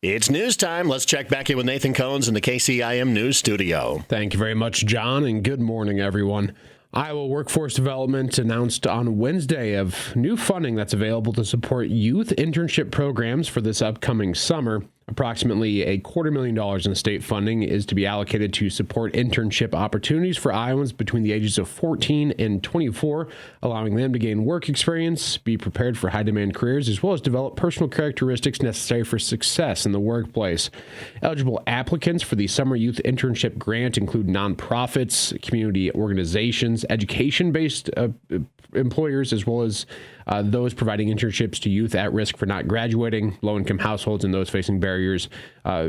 It's news time. Let's check back in with Nathan Cohns in the KCIM News Studio. Thank you very much, John, and good morning, everyone. Iowa Workforce Development announced on Wednesday of new funding that's available to support youth internship programs for this upcoming summer. Approximately $250,000 in state funding is to be allocated to support internship opportunities for Iowans between the ages of 14 and 24, allowing them to gain work experience, be prepared for high-demand careers, as well as develop personal characteristics necessary for success in the workplace. Eligible applicants for the Summer Youth Internship Grant include nonprofits, community organizations, education-based employers, as well as those providing internships to youth at risk for not graduating, low-income households, and those facing barriers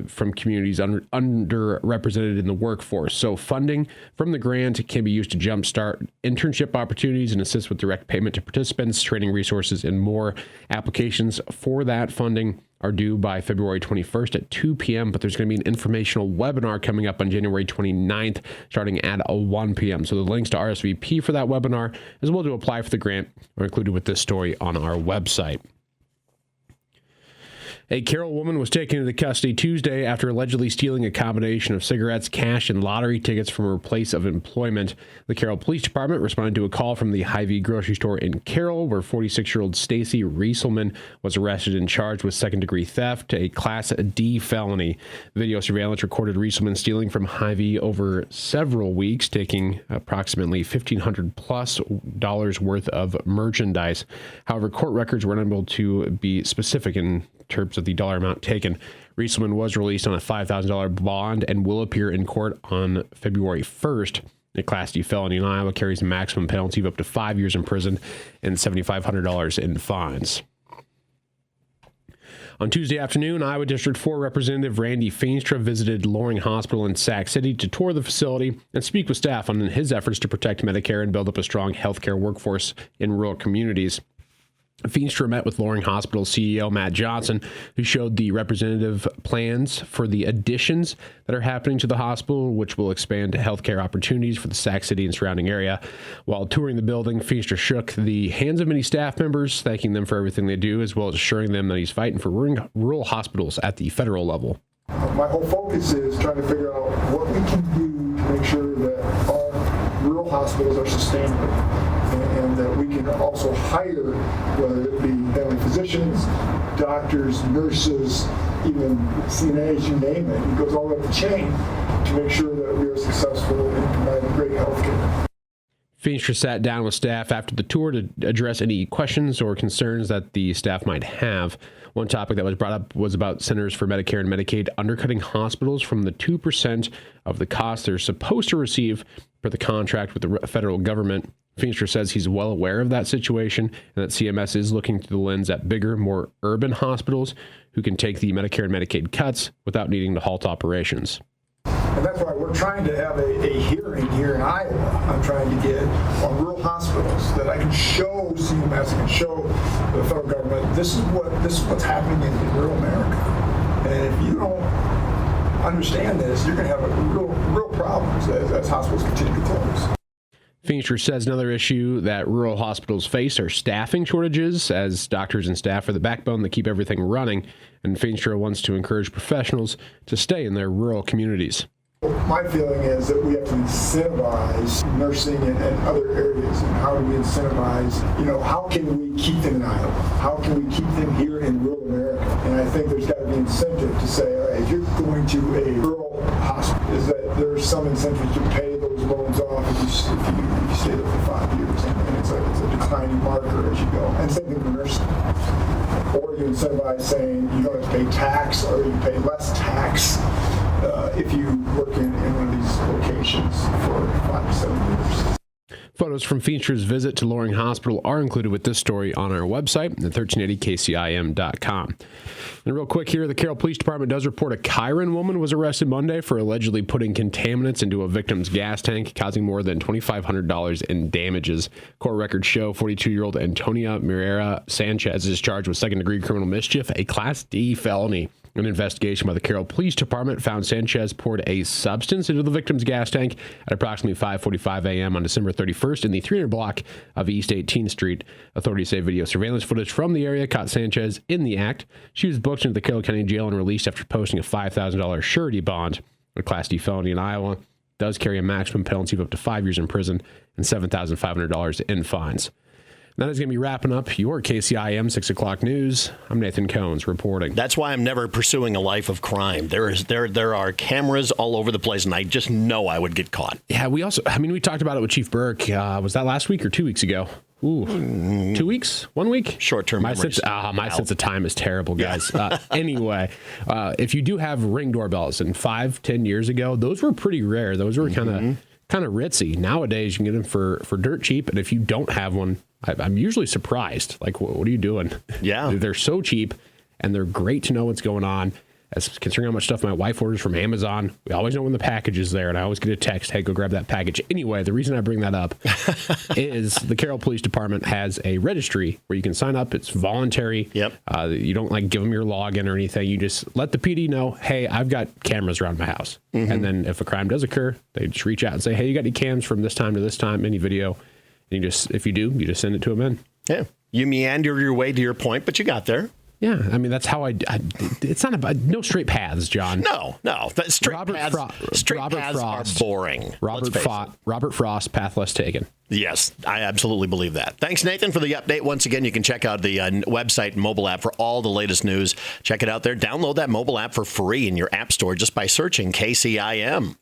from communities underrepresented in the workforce. So funding from the grant can be used to jumpstart internship opportunities and assist with direct payment to participants, training resources, and more. Applications for that funding are due by February 21st at 2 p.m., but there's going to be an informational webinar coming up on January 29th starting at 1 p.m. So the links to RSVP for that webinar, as well as to apply for the grant, are included with this story on our website. A Carroll woman was taken into custody Tuesday after allegedly stealing a combination of cigarettes, cash, and lottery tickets from her place of employment. The Carroll Police Department responded to a call from the Hy-Vee grocery store in Carroll, where 46-year-old Stacy Rieselman was arrested and charged with second-degree theft, a Class D felony. Video surveillance recorded Rieselman stealing from Hy-Vee over several weeks, taking approximately $1,500+ worth of merchandise. However, court records were unable to be specific in terms of the dollar amount taken. Rieselman was released on a $5,000 bond and will appear in court on February 1st. A Class D felony in Iowa carries a maximum penalty of up to 5 years in prison and $7,500 in fines. On Tuesday afternoon, Iowa District 4 Representative Randy Feenstra visited Loring Hospital in Sac City to tour the facility and speak with staff on his efforts to protect Medicare and build up a strong healthcare workforce in rural communities. Feenstra met with Loring Hospital CEO Matt Johnson, who showed the representative plans for the additions that are happening to the hospital, which will expand healthcare opportunities for the Sac City and surrounding area. While touring the building, Feenstra shook the hands of many staff members, thanking them for everything they do, as well as assuring them that he's fighting for rural hospitals at the federal level. My whole focus is trying to figure out what we can do to make sure that our rural hospitals are sustainable. And that we can also hire, whether it be family physicians, doctors, nurses, even CNAs, you name it. It goes all up the chain to make sure that we are successful in providing great health care. Feenstra sat down with staff after the tour to address any questions or concerns that the staff might have. One topic that was brought up was about Centers for Medicare and Medicaid undercutting hospitals from the 2% of the cost they're supposed to receive for the contract with the federal government. Feenstra says he's well aware of that situation and that CMS is looking through the lens at bigger, more urban hospitals who can take the Medicare and Medicaid cuts without needing to halt operations. And that's why we're trying to have a hearing here in Iowa. I'm trying to get on rural hospitals that I can show CMS, I can show the federal government, this is what's happening in rural America. And if you don't understand this, you're going to have real problems as hospitals continue to close. Feenstra says another issue that rural hospitals face are staffing shortages, as doctors and staff are the backbone that keep everything running, and Feenstra wants to encourage professionals to stay in their rural communities. My feeling is that we have to incentivize nursing and other areas. And how do we incentivize, how can we keep them in Iowa? How can we keep them here in rural America? And I think there's got to be incentive to say, all right, if you're going to a rural hospital, is that there's some incentive to pay those loans off if you stay there for 5 years. And it's a declining marker as you go. And same thing for nursing. Or you incentivize saying you don't have to pay tax, or you pay less tax if you work in one of these locations for 5 to 7 years. Photos from Feenstra's visit to Loring Hospital are included with this story on our website at 1380kcim.com. And real quick here, the Carroll Police Department does report a Chiron woman was arrested Monday for allegedly putting contaminants into a victim's gas tank, causing more than $2,500 in damages. Court records show 42-year-old Antonia Mirera Sanchez is charged with second-degree criminal mischief, a Class D felony. An investigation by the Carroll Police Department found Sanchez poured a substance into the victim's gas tank at approximately 5:45 a.m. on December 31st in the 300 block of East 18th Street. Authorities say video surveillance footage from the area caught Sanchez in the act. She was booked into the Carroll County Jail and released after posting a $5,000 surety bond. A Class D felony in Iowa does carry a maximum penalty of up to 5 years in prison and $7,500 in fines. That is going to be wrapping up your KCIM 6 o'clock news. I'm Nathan Cones reporting. That's why I'm never pursuing a life of crime. There are cameras all over the place, and I just know I would get caught. Yeah, we talked about it with Chief Burke. Was that last week or 2 weeks ago? 2 weeks? 1 week? Short-term memories. My sense of time is terrible, guys. Anyway, if you do have Ring doorbells, and 5-10 years ago, those were pretty rare. Those were kind of ritzy. Nowadays, you can get them for dirt cheap, and if you don't have one, I'm usually surprised. Like, what are you doing? Yeah. They're so cheap, and they're great to know what's going on. As considering how much stuff my wife orders from Amazon, we always know when the package is there, and I always get a text, hey, go grab that package. Anyway, the reason I bring that up is the Carroll Police Department has a registry where you can sign up. It's voluntary. Yep. You don't give them your login or anything. You just let the PD know, hey, I've got cameras around my house. Mm-hmm. And then if a crime does occur, they just reach out and say, hey, you got any cams from this time to this time, any video? And if you do, you just send it to them in. Yeah. You meander your way to your point, but you got there. Yeah, I mean, that's how it's not about no straight paths, John. No. Straight paths are boring. Robert Frost, path less taken. Yes, I absolutely believe that. Thanks, Nathan, for the update. Once again, you can check out the website and mobile app for all the latest news. Check it out there. Download that mobile app for free in your app store just by searching KCIM.